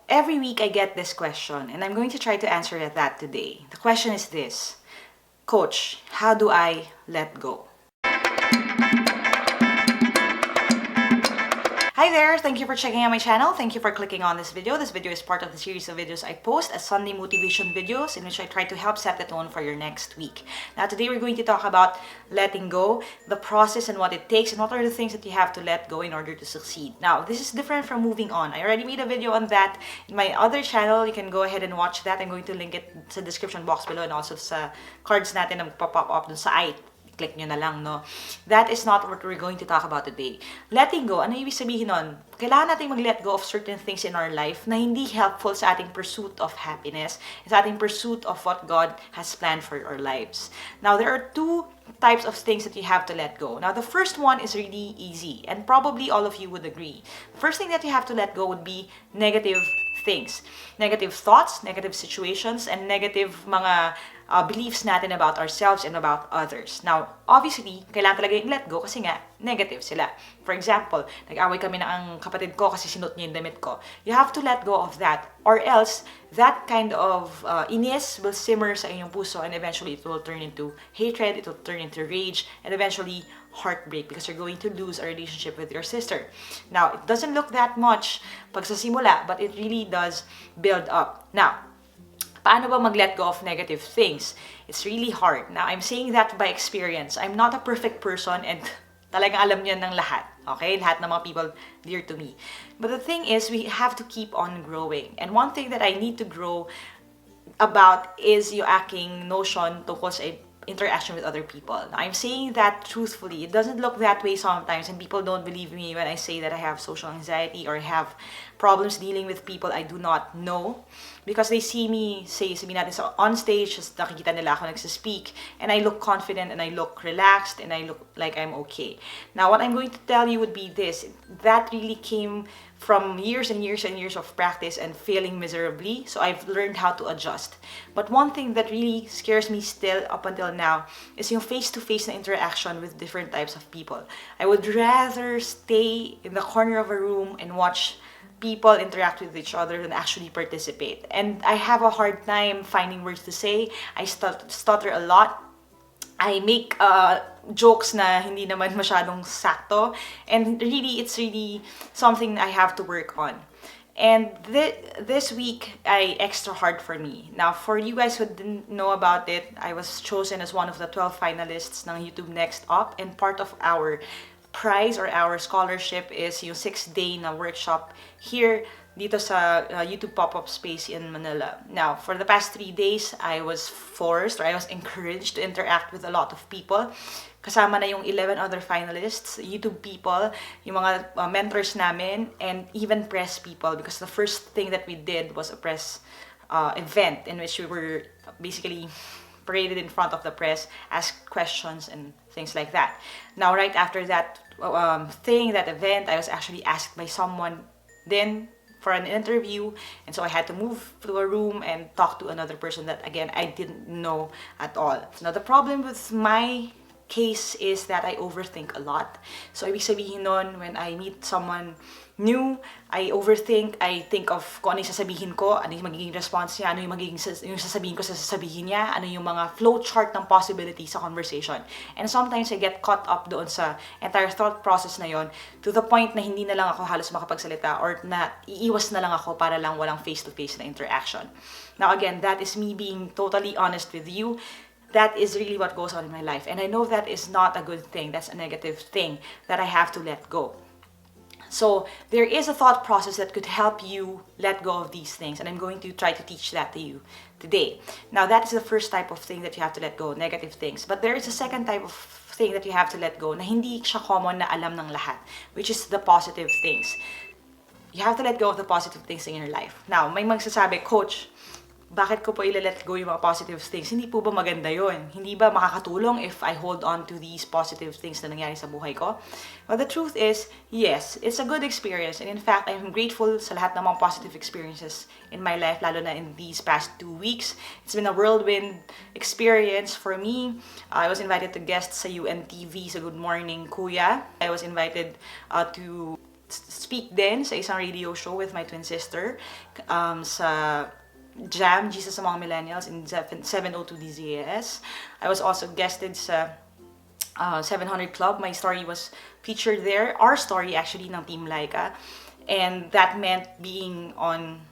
Every week I get this question, and I'm going to try to answer that today. The question is this: Coach, how do I let go? Hi there! Thank you for checking out my channel. Thank you for clicking on this video. This video is part of the series of videos I post as Sunday motivation videos in which I try to help set the tone for your next week. Now today we're going to talk about letting go, the process and what it takes, and what are the things that you have to let go in order to succeed. Now this is different from moving on. I already made a video on that in my other channel. You can go ahead and watch that. I'm going to link it sa description box below and also sa cards natin na pop up dun sa click nyo na lang, no? That is not what we're going to talk about today. Letting go, ano ibig sabihin nun? Kailangan natin mag-let go of certain things in our life na hindi helpful sa ating pursuit of happiness, sa ating pursuit of what God has planned for our lives. Now, there are two types of things that you have to let go. Now, the first one is really easy, and probably all of you would agree. The first thing that you have to let go would be negative things. Negative thoughts, negative situations, and negative mga beliefs natin about ourselves and about others. Now, obviously, kailangan talaga yung let go kasi nga, negative sila. For example, nag-away kami na ang kapatid ko kasi sinuot niya yung damit ko. You have to let go of that, or else that kind of inis will simmer sa inyong puso, and eventually it will turn into hatred, it will turn into rage, and eventually heartbreak because you're going to lose a relationship with your sister. Now, it doesn't look that much pag sa simula, but it really does build up. Now, paano ba mag-let go of negative things? It's really hard. Now, I'm saying that by experience. I'm not a perfect person and talagang alam niyan ng lahat. Okay? Lahat ng mga people dear to me. But the thing is, we have to keep on growing. And one thing that I need to grow about is yung aking notion tungkol sa interaction with other people. Now, I'm saying that truthfully. It doesn't look that way sometimes, and people don't believe me when I say that I have social anxiety or have problems dealing with people I do not know, because they see me, sabihin natin on stage, just nakikita nila ako nagsispeak, and I look confident, and I look relaxed, and I look like I'm okay. Now, what I'm going to tell you would be this: that really came from years and years and years of practice and failing miserably, so I've learned how to adjust. But one thing that really scares me still up until now is yung face-to-face na interaction with different types of people. I would rather stay in the corner of a room and watch people interact with each other than actually participate. And I have a hard time finding words to say. I stutter a lot. I make jokes na hindi naman masyadong sakto, and really, it's really something I have to work on. And this week, extra hard for me. Now, for you guys who didn't know about it, I was chosen as one of the 12 finalists ng YouTube Next Up, and part of our prize or our scholarship is yung 6-day na workshop here dito sa YouTube pop-up space in Manila. Now, for the past 3 days, I was forced or I was encouraged to interact with a lot of people. Kasama na yung 11 other finalists, YouTube people, yung mga mentors namin, and even press people, because the first thing that we did was a press event in which we were basically paraded in front of the press, asked questions and things like that. Now, right after that that event, I was actually asked by someone then for an interview, and so I had to move to a room and talk to another person that, again, I didn't know at all. Now, the problem with my case is that I overthink a lot. So, ibig sabihin nun, when I meet someone new, I overthink. I think of kung ano yung sasabihin ko, ano yung magiging response niya, ano yung yung sasabihin ko sa sasabihin niya, ano yung mga flow chart ng possibility sa conversation. And sometimes I get caught up doon sa entire thought process na yon, to the point na hindi na lang ako halos makapagsalita, or na iiwas na lang ako para lang walang face-to-face na interaction. Now again, that is me being totally honest with you. That is really what goes on in my life. And I know that is not a good thing. That's a negative thing that I have to let go. So there is a thought process that could help you let go of these things. And I'm going to try to teach that to you today. Now, that is the first type of thing that you have to let go, negative things. But there is a second type of thing that you have to let go na hindi siya common na alam ng lahat, which is the positive things. You have to let go of the positive things in your life. Now, may magsasabi, Coach, bakit ko po ila-let go yung mga positive things? Hindi po ba maganda yon? Hindi ba makakatulong if I hold on to these positive things na nangyari sa buhay ko? Well, the truth is, yes, it's a good experience. And in fact, I'm grateful sa lahat ng mga positive experiences in my life, lalo na in these past 2 weeks. It's been a whirlwind experience for me. I was invited to guest sa UNTV sa Good Morning Kuya. I was invited to speak din sa isang radio show with my twin sister sa Jam, Jesus sa mga Millennials in 702 DZAS. I was also guested sa 700 Club. My story was featured there. Our story actually ng Team Lyqa. And that meant being on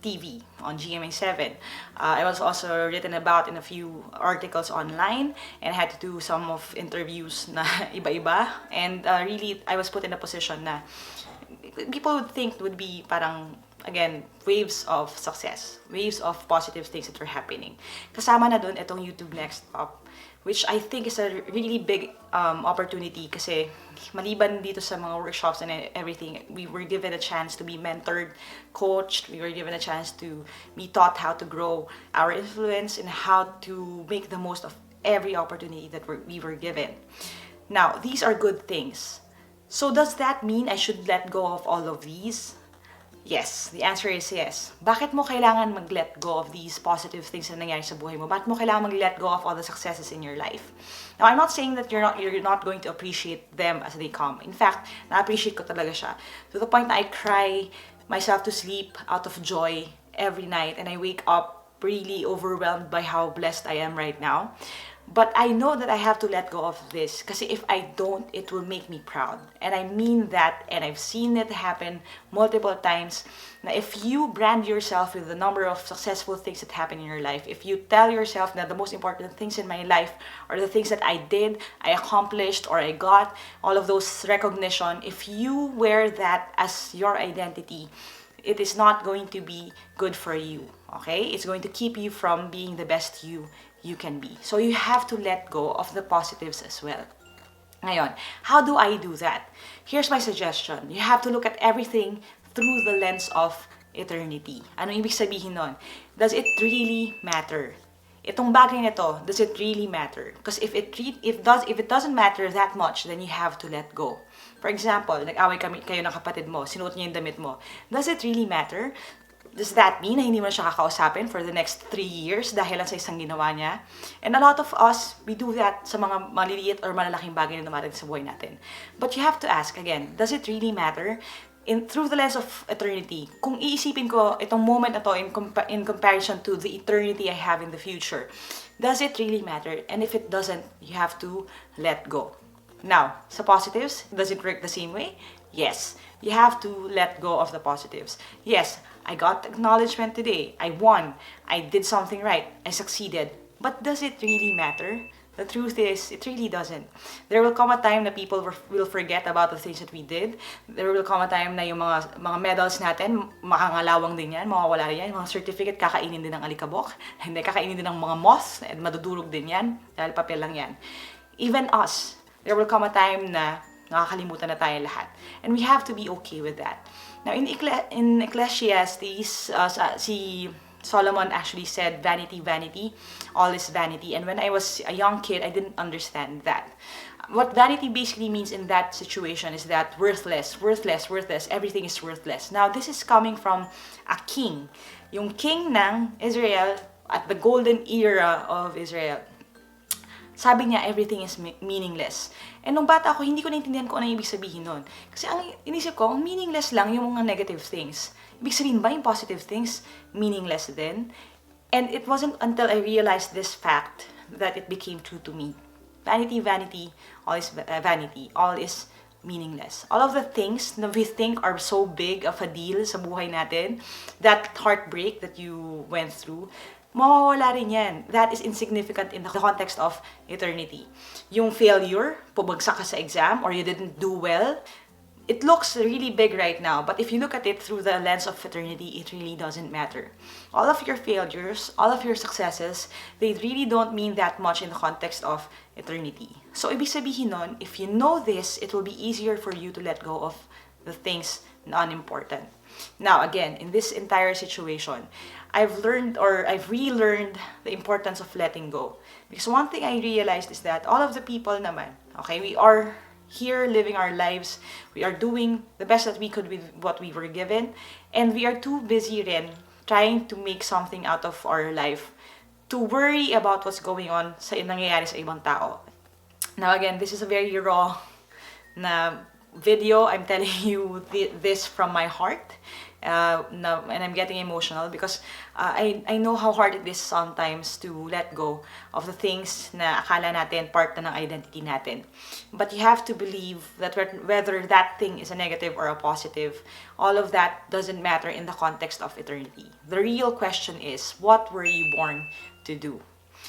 TV, on GMA7. I was also written about in a few articles online and had to do some of interviews na iba-iba. And really, I was put in a position na people would think would be parang, again, waves of success, waves of positive things that were happening. Kasama na dun itong YouTube Next Up, which I think is a really big opportunity kasi maliban dito sa mga workshops and everything, we were given a chance to be mentored, coached, we were given a chance to be taught how to grow our influence and how to make the most of every opportunity that we were given. Now, these are good things. So does that mean I should let go of all of these? Yes, the answer is yes. Bakit mo kailangan mag-let go of these positive things na nangyari sa buhay mo? Bakit mo kailangan mag-let go of all the successes in your life? Now, I'm not saying that you're not going to appreciate them as they come. In fact, na-appreciate ko talaga siya. To the point na I cry myself to sleep out of joy every night and I wake up really overwhelmed by how blessed I am right now. But I know that I have to let go of this kasi if I don't, it will make me proud. And I mean that, and I've seen it happen multiple times. Now, if you brand yourself with the number of successful things that happen in your life, if you tell yourself that the most important things in my life are the things that I did, I accomplished, or I got, all of those recognition, if you wear that as your identity, it is not going to be good for you, okay? It's going to keep you from being the best you can be. So you have to let go of the positives as well. Ngayon, how do I do that? Here's my suggestion. You have to look at everything through the lens of eternity. Ano ibig sabihin nun? Does it really matter? Itong bagay na to, does it really matter? Because if it doesn't matter that much, then you have to let go. For example, nag-away kayo ng kapatid mo, sinuot niya yung damit mo. Does it really matter? Does that mean na hindi mo na siya kakausapin for the next 3 years dahil lang sa isang ginawa niya? And a lot of us, we do that sa mga maliliit or malalaking bagay na dumarating sa buhay natin. But you have to ask again, does it really matter? Through the lens of eternity, kung iisipin ko itong moment na to in comparison to the eternity I have in the future, does it really matter? And if it doesn't, you have to let go. Now, sa positives, does it work the same way? Yes. You have to let go of the positives. Yes, I got acknowledgement today. I won. I did something right. I succeeded. But does it really matter? The truth is, it really doesn't. There will come a time na people will forget about the things that we did. There will come a time na yung mga medals natin, makangalawang din yan, mawawala rin yan. Yung mga certificate, kakainin din ng alikabok. Hindi, kakainin din ng mga moths, and madudurog din yan, dahil papel lang yan. Even us, there will come a time na nakakalimutan na tayo lahat. And we have to be okay with that. Now, in Ecclesiastes, si Solomon actually said, vanity, vanity, all is vanity. And when I was a young kid, I didn't understand that. What vanity basically means in that situation is that worthless, worthless, worthless, everything is worthless. Now, this is coming from a king. Yung king ng Israel at the golden era of Israel. Sabi niya, everything is meaningless. And nung bata ako, hindi ko naintindihan kung ano ibig sabihin nun. Kasi ang inisip ko, meaningless lang yung mga negative things. Ibig sabihin ba yung positive things meaningless din? And it wasn't until I realized this fact that it became true to me. Vanity, vanity, all is vanity, all is meaningless. All of the things that we think are so big of a deal sa buhay natin, that heartbreak that you went through, mawawala rin yan. That is insignificant in the context of eternity. Yung failure, pabagsak ka sa exam, or you didn't do well, it looks really big right now, but if you look at it through the lens of eternity, it really doesn't matter. All of your failures, all of your successes, they really don't mean that much in the context of eternity. So, ibig sabihin nun, if you know this, it will be easier for you to let go of the things na unimportant. Now, again, in this entire situation, I've relearned the importance of letting go. Because one thing I realized is that all of the people naman, okay, we are here living our lives, we are doing the best that we could with what we were given, and we are too busy rin trying to make something out of our life to worry about what's going on sa nangyayari sa ibang tao. Now again, this is a very raw na video. I'm telling you this from my heart. No, and I'm getting emotional because I know how hard it is sometimes to let go of the things na akala natin part na ng identity natin. But you have to believe that whether that thing is a negative or a positive, all of that doesn't matter in the context of eternity. The real question is, what were you born to do?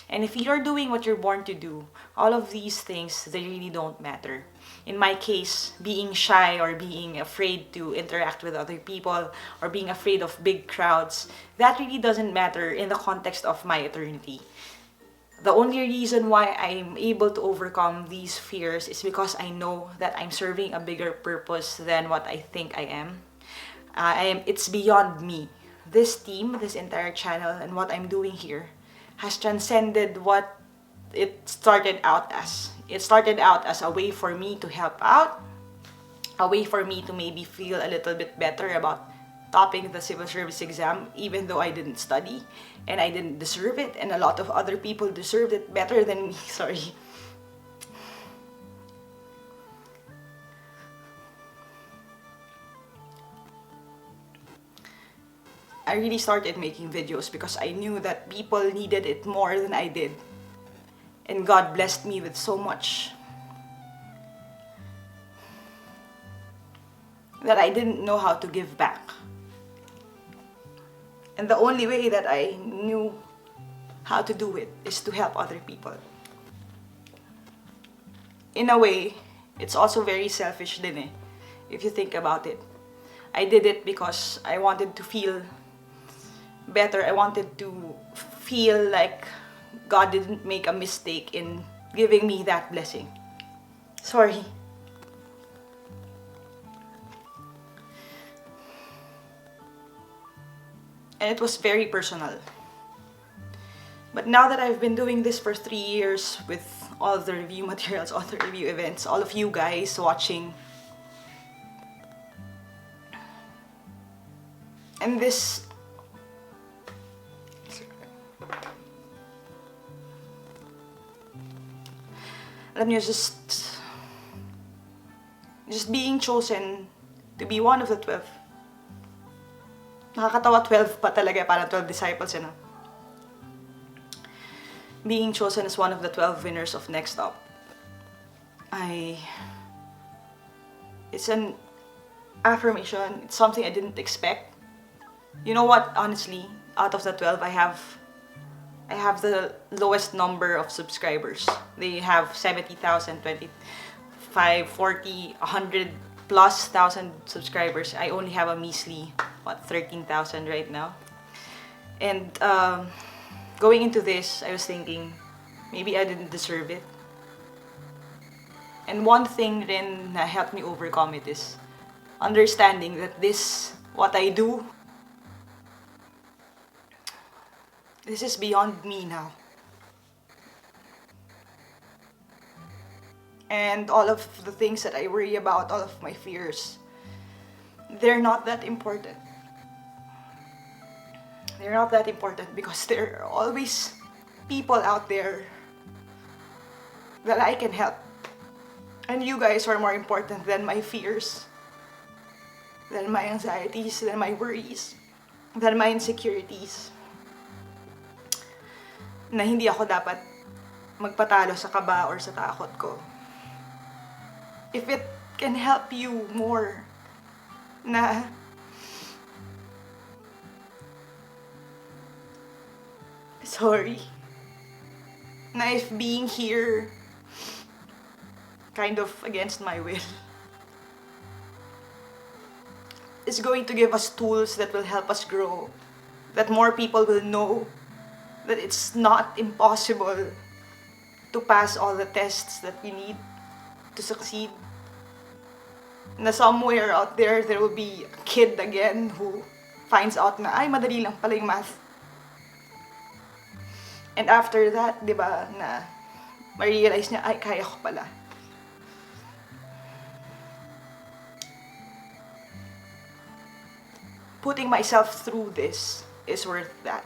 And if you're doing what you're born to do, all of these things, they really don't matter. In my case, being shy or being afraid to interact with other people or being afraid of big crowds, that really doesn't matter in the context of my eternity. The only reason why I'm able to overcome these fears is because I know that I'm serving a bigger purpose than what I think I am. It's beyond me. This team, this entire channel, and what I'm doing here has transcended what it started out as. It started out as a way for me to help out, a way for me to maybe feel a little bit better about topping the civil service exam, even though I didn't study and I didn't deserve it, and a lot of other people deserved it better than me. Sorry. I really started making videos because I knew that people needed it more than I did. And God blessed me with so much that I didn't know how to give back. And the only way that I knew how to do it is to help other people. In a way, it's also very selfish din eh, if you think about it. I did it because I wanted to feel better. I wanted to feel like God didn't make a mistake in giving me that blessing. Sorry. And it was very personal. But now that I've been doing this for 3 years with all of the review materials, all the review events, all of you guys watching, and this alam niyo, just being chosen to be one of the 12. Nakakatawa, 12 pa talaga, parang 12 disciples, you know. Being chosen as one of the 12 winners of Next Up. It's an affirmation. It's something I didn't expect. You know what, honestly, out of the 12, I have the lowest number of subscribers. They have 70,000, 25, 40, 100 plus thousand subscribers. I only have a measly, 13,000 right now. And going into this, I was thinking, maybe I didn't deserve it. And one thing rin na helped me overcome it is understanding that what I do, this is beyond me now. And all of the things that I worry about, all of my fears, they're not that important. They're not that important because there are always people out there that I can help. And you guys are more important than my fears, than my anxieties, than my worries, than my insecurities. Na hindi ako dapat magpatalo sa kaba or sa takot ko. If it can help you more na sorry, na if being here kind of against my will is going to give us tools that will help us grow, that more people will know that it's not impossible to pass all the tests that we need to succeed. Na somewhere out there will be a kid again who finds out na, ay, madali lang pala yung math. And after that, di ba, na ma-realize niya, ay, kaya ko pala. Putting myself through this is worth that.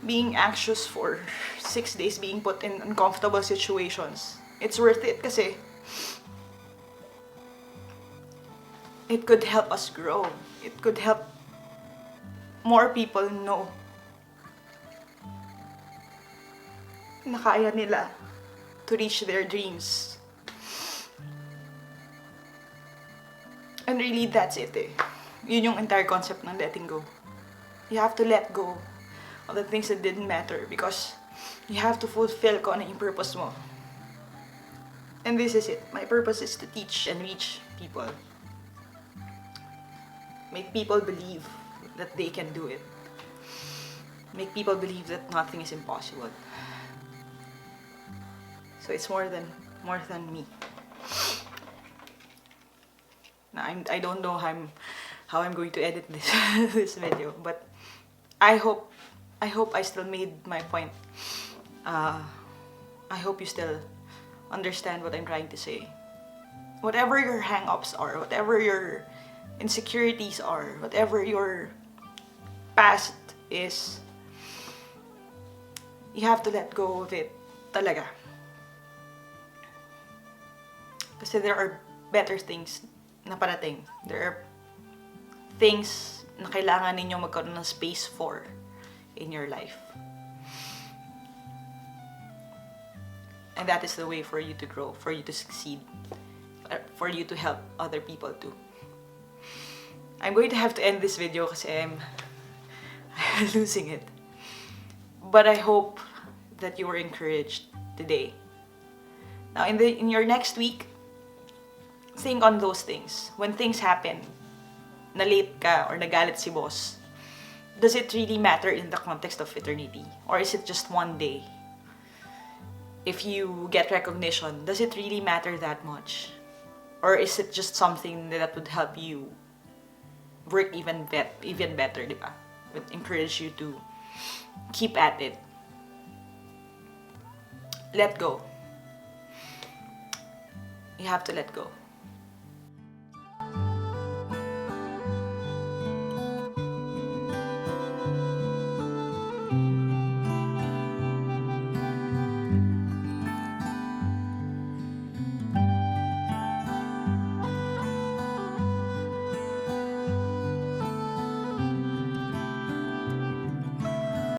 being anxious for 6 days, being put in uncomfortable situations. It's worth it kasi it could help us grow. It could help more people know na kaya nila to reach their dreams. And really, that's it eh. Yun yung entire concept ng letting go. You have to let go of the things that didn't matter because you have to fulfill kung ano yung purpose mo. And this is it. My purpose is to teach and reach people. Make people believe that they can do it. Make people believe that nothing is impossible. So it's more than me. Now, I don't know how I'm going to edit this this video, but I hope I still made my point. I hope you still understand what I'm trying to say. Whatever your hang-ups are, whatever your insecurities are, whatever your past is, you have to let go of it talaga. Kasi there are better things na parating. There are things na kailangan ninyo magkaroon ng space for in your life. And that is the way for you to grow, for you to succeed, for you to help other people too. I'm going to have to end this video kasi I'm losing it. But I hope that you were encouraged today. Now, in your next week, think on those things. When things happen, na late ka or nagalit si boss, does it really matter in the context of eternity? Or is it just one day? If you get recognition, does it really matter that much? Or is it just something that would help you work even better, di ba? Would encourage you to keep at it. Let go. You have to let go.